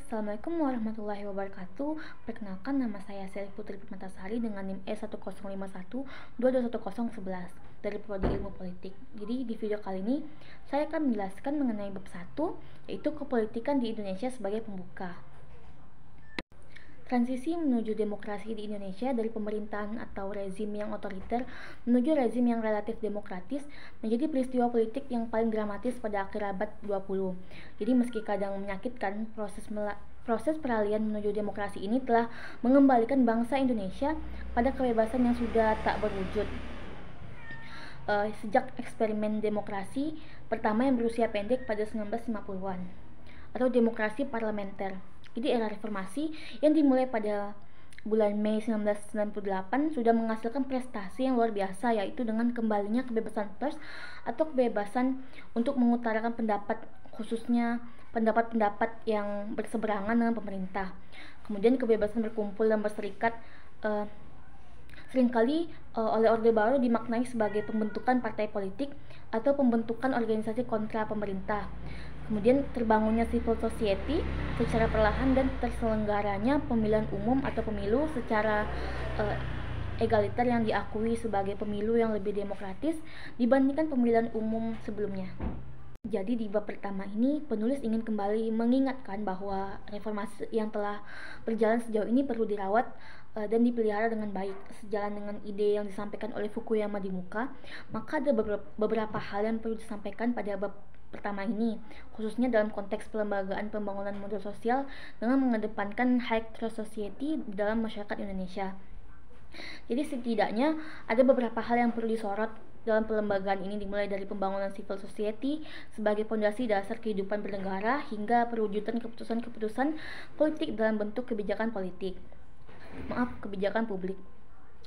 Assalamualaikum warahmatullahi wabarakatuh. Perkenalkan, nama saya Seli Putri Permatasari dengan NIM E1051221011 dari Prodi Ilmu Politik. Jadi di video kali ini saya akan menjelaskan mengenai bab 1, yaitu kepolitikan di Indonesia sebagai pembuka. Transisi menuju demokrasi di Indonesia dari pemerintahan atau rezim yang otoriter menuju rezim yang relatif demokratis menjadi peristiwa politik yang paling dramatis pada akhir abad 20. Jadi meski kadang menyakitkan, proses peralihan menuju demokrasi ini telah mengembalikan bangsa Indonesia pada kebebasan yang sudah tak berwujud. Sejak eksperimen demokrasi pertama yang berusia pendek pada 1950-an atau demokrasi parlementer. Jadi era reformasi yang dimulai pada bulan Mei 1998 sudah menghasilkan prestasi yang luar biasa, yaitu dengan kembalinya kebebasan pers atau kebebasan untuk mengutarakan pendapat, khususnya pendapat-pendapat yang berseberangan dengan pemerintah. Kemudian kebebasan berkumpul dan berserikat seringkali oleh Orde Baru dimaknai sebagai pembentukan partai politik atau pembentukan organisasi kontra pemerintah. Kemudian terbangunnya civil society secara perlahan dan terselenggaranya pemilihan umum atau pemilu secara egaliter yang diakui sebagai pemilu yang lebih demokratis dibandingkan pemilihan umum sebelumnya. Jadi di bab pertama ini penulis ingin kembali mengingatkan bahwa reformasi yang telah berjalan sejauh ini perlu dirawat dan dipelihara dengan baik. Sejalan dengan ide yang disampaikan oleh Fukuyama di muka, maka ada beberapa hal yang perlu disampaikan pada bab pertama ini, khususnya dalam konteks pelembagaan pembangunan model sosial dengan mengedepankan high trust society dalam masyarakat Indonesia. Jadi setidaknya ada beberapa hal yang perlu disorot dalam pelembagaan ini, dimulai dari pembangunan civil society sebagai fondasi dasar kehidupan bernegara hingga perwujudan keputusan-keputusan politik dalam bentuk kebijakan publik.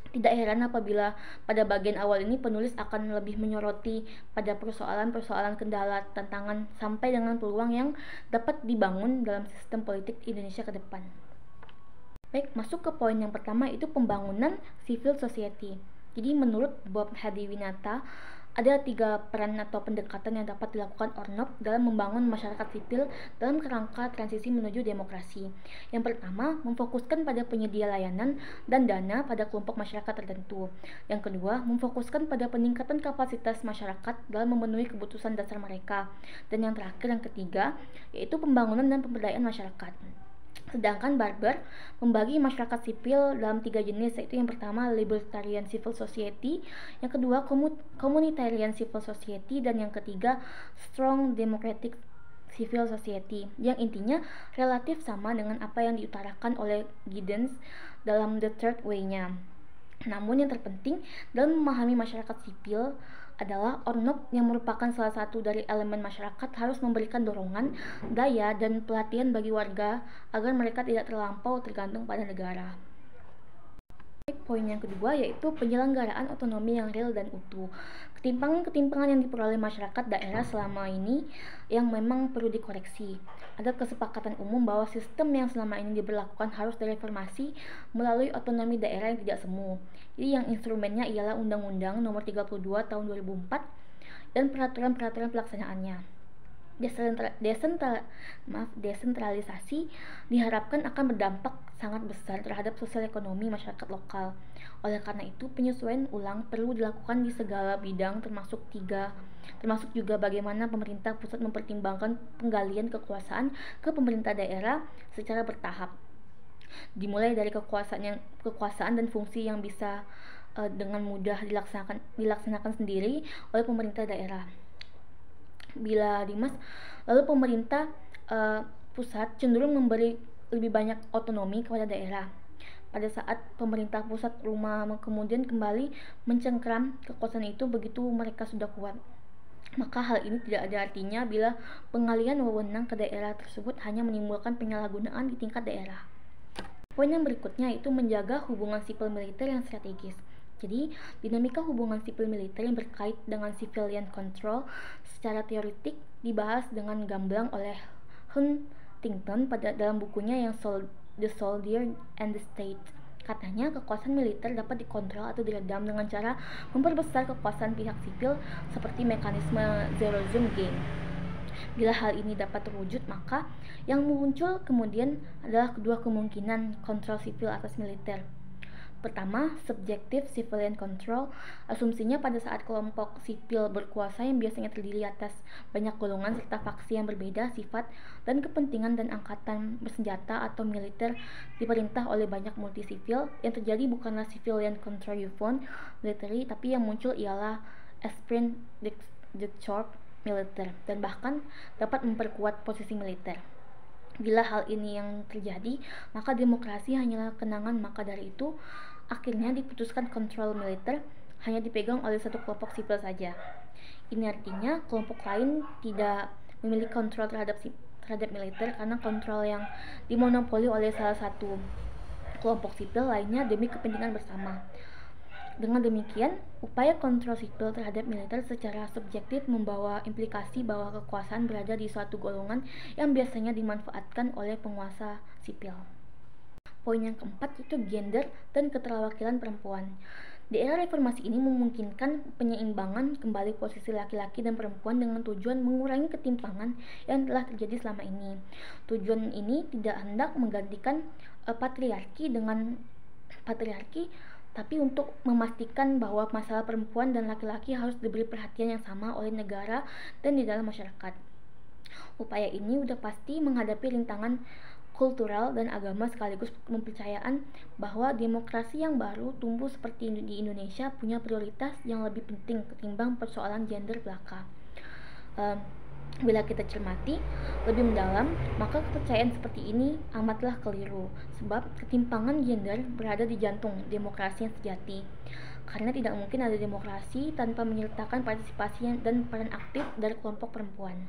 Tidak heran apabila pada bagian awal ini penulis akan lebih menyoroti pada persoalan-persoalan kendala, tantangan, sampai dengan peluang yang dapat dibangun dalam sistem politik Indonesia ke depan. Baik, masuk ke poin yang pertama, itu pembangunan civil society. Jadi menurut Bob Hadiwinata, ada 3 peran atau pendekatan yang dapat dilakukan ORNOP dalam membangun masyarakat sipil dalam kerangka transisi menuju demokrasi. Yang pertama, memfokuskan pada penyedia layanan dan dana pada kelompok masyarakat tertentu. Yang kedua, memfokuskan pada peningkatan kapasitas masyarakat dalam memenuhi kebutuhan dasar mereka. Dan yang terakhir, yang ketiga, yaitu pembangunan dan pemberdayaan masyarakat. Sedangkan Barber membagi masyarakat sipil dalam 3 jenis, yaitu yang pertama libertarian civil society, yang kedua communitarian civil society, dan yang ketiga strong democratic civil society, yang intinya relatif sama dengan apa yang diutarakan oleh Giddens dalam The Third Way-nya. Namun yang terpenting dalam memahami masyarakat sipil adalah ORNOP yang merupakan salah satu dari elemen masyarakat harus memberikan dorongan, daya, dan pelatihan bagi warga agar mereka tidak terlampau tergantung pada negara. Poin yang kedua yaitu penyelenggaraan otonomi yang real dan utuh. Ketimpangan yang diperoleh masyarakat daerah selama ini yang memang perlu dikoreksi. Ada kesepakatan umum bahwa sistem yang selama ini diberlakukan harus direformasi melalui otonomi daerah yang tidak semu. Jadi yang instrumennya ialah Undang-Undang Nomor 32 Tahun 2004 dan peraturan-peraturan pelaksanaannya. Desentralisasi diharapkan akan berdampak sangat besar terhadap sosial ekonomi masyarakat lokal. Oleh karena itu, penyesuaian ulang perlu dilakukan di segala bidang termasuk juga bagaimana pemerintah pusat mempertimbangkan penggalian kekuasaan ke pemerintah daerah secara bertahap. Dimulai dari kekuasaan dan fungsi yang bisa dengan mudah dilaksanakan sendiri oleh pemerintah daerah. Bila Dimas, lalu pemerintah pusat cenderung memberi lebih banyak otonomi kepada daerah. Pada saat pemerintah pusat kemudian kembali mencengkram kekuasaan itu begitu mereka sudah kuat. Maka hal ini tidak ada artinya bila pengalihan wewenang ke daerah tersebut hanya menimbulkan penyalahgunaan di tingkat daerah. Poin yang berikutnya itu menjaga hubungan sipil militer yang strategis. Jadi, dinamika hubungan sipil militer yang berkait dengan civilian control secara teoretik dibahas dengan gamblang oleh Huntington dalam bukunya yang The Soldier and the State. Katanya, kekuasaan militer dapat dikontrol atau diredam dengan cara memperbesar kekuasaan pihak sipil seperti mekanisme zero-sum game. Bila hal ini dapat terwujud, maka yang muncul kemudian adalah kedua kemungkinan kontrol sipil atas militer. Pertama, subjektif civilian control. Asumsinya pada saat kelompok sipil berkuasa yang biasanya terdiri atas banyak golongan serta faksi yang berbeda sifat dan kepentingan dan angkatan bersenjata atau militer diperintah oleh banyak multi sipil, yang terjadi bukanlah civilian control uniform military, tapi yang muncul ialah aspirant dictatorship militer dan bahkan dapat memperkuat posisi militer. Bila hal ini yang terjadi, maka demokrasi hanyalah kenangan. Maka dari itu, akhirnya diputuskan kontrol militer hanya dipegang oleh satu kelompok sipil saja. Ini artinya kelompok lain tidak memiliki kontrol terhadap militer karena kontrol yang dimonopoli oleh salah satu kelompok sipil lainnya demi kepentingan bersama. Dengan demikian, upaya kontrol sipil terhadap militer secara subjektif membawa implikasi bahwa kekuasaan berada di suatu golongan yang biasanya dimanfaatkan oleh penguasa sipil. Poin yang keempat itu gender dan keterwakilan perempuan. Di era reformasi ini memungkinkan penyeimbangan kembali posisi laki-laki dan perempuan dengan tujuan mengurangi ketimpangan yang telah terjadi selama ini. Tujuan ini tidak hendak menggantikan patriarki dengan patriarki, tapi untuk memastikan bahwa masalah perempuan dan laki-laki harus diberi perhatian yang sama oleh negara dan di dalam masyarakat. Upaya ini sudah pasti menghadapi rintangan kultural dan agama sekaligus kepercayaan bahwa demokrasi yang baru tumbuh seperti di Indonesia punya prioritas yang lebih penting ketimbang persoalan gender belaka. Bila kita cermati lebih mendalam, maka kepercayaan seperti ini amatlah keliru, sebab ketimpangan gender berada di jantung demokrasi yang sejati. Karena tidak mungkin ada demokrasi tanpa menyertakan partisipasi dan peran aktif dari kelompok perempuan.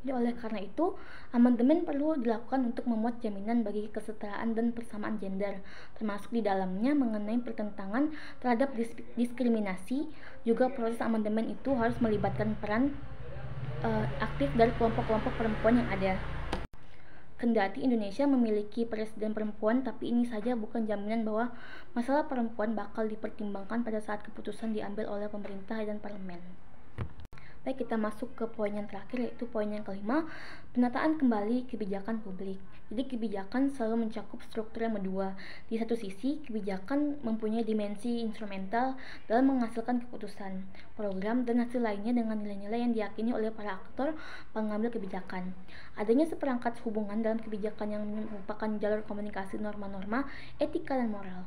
Jadi oleh karena itu, amandemen perlu dilakukan untuk memuat jaminan bagi kesetaraan dan persamaan gender, termasuk di dalamnya mengenai pertentangan terhadap diskriminasi. Juga proses amandemen itu harus melibatkan peran aktif dari kelompok-kelompok perempuan yang ada. Kendati Indonesia memiliki presiden perempuan, tapi ini saja bukan jaminan bahwa masalah perempuan bakal dipertimbangkan pada saat keputusan diambil oleh pemerintah dan parlemen. Baik, kita masuk ke poin yang terakhir, yaitu poin yang kelima, penataan kembali kebijakan publik. Jadi kebijakan selalu mencakup struktur yang berdua. Di satu sisi, kebijakan mempunyai dimensi instrumental dalam menghasilkan keputusan, program, dan hasil lainnya dengan nilai-nilai yang diyakini oleh para aktor pengambil kebijakan. Adanya seperangkat hubungan dalam kebijakan yang merupakan jalur komunikasi norma-norma, etika, dan moral.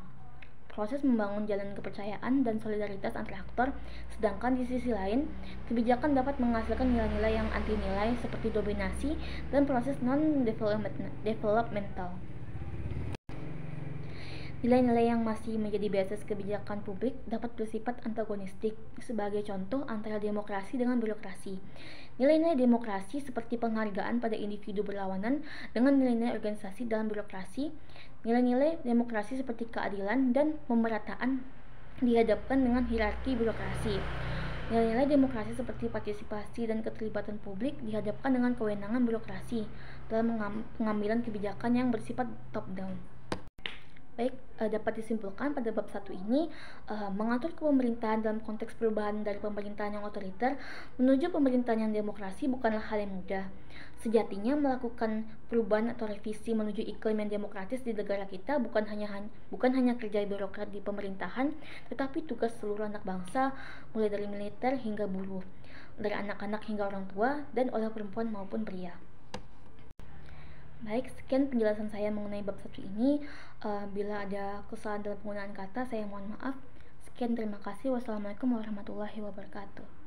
Proses membangun jalan kepercayaan dan solidaritas antar aktor, sedangkan di sisi lain, kebijakan dapat menghasilkan nilai-nilai yang anti nilai seperti dominasi dan proses non-developmental. Nilai-nilai yang masih menjadi basis kebijakan publik dapat bersifat antagonistik, sebagai contoh antara demokrasi dengan birokrasi. Nilai-nilai demokrasi seperti penghargaan pada individu berlawanan dengan nilai-nilai organisasi dalam birokrasi. Nilai-nilai demokrasi seperti keadilan dan pemerataan dihadapkan dengan hierarki birokrasi. Nilai-nilai demokrasi seperti partisipasi dan keterlibatan publik dihadapkan dengan kewenangan birokrasi dalam pengambilan kebijakan yang bersifat top-down. Baik, dapat disimpulkan pada bab 1 ini, mengatur kepemerintahan dalam konteks perubahan dari pemerintahan yang otoriter menuju pemerintahan yang demokrasi bukanlah hal yang mudah. Sejatinya melakukan perubahan atau revisi menuju iklim yang demokratis di negara kita bukan hanya kerja birokrat di pemerintahan, tetapi tugas seluruh anak bangsa, mulai dari militer hingga buruh, dari anak-anak hingga orang tua, dan oleh perempuan maupun pria. Baik, sekian penjelasan saya mengenai bab 1 ini. Bila ada kesalahan dalam penggunaan kata, saya mohon maaf. Sekian, terima kasih. Wassalamualaikum warahmatullahi wabarakatuh.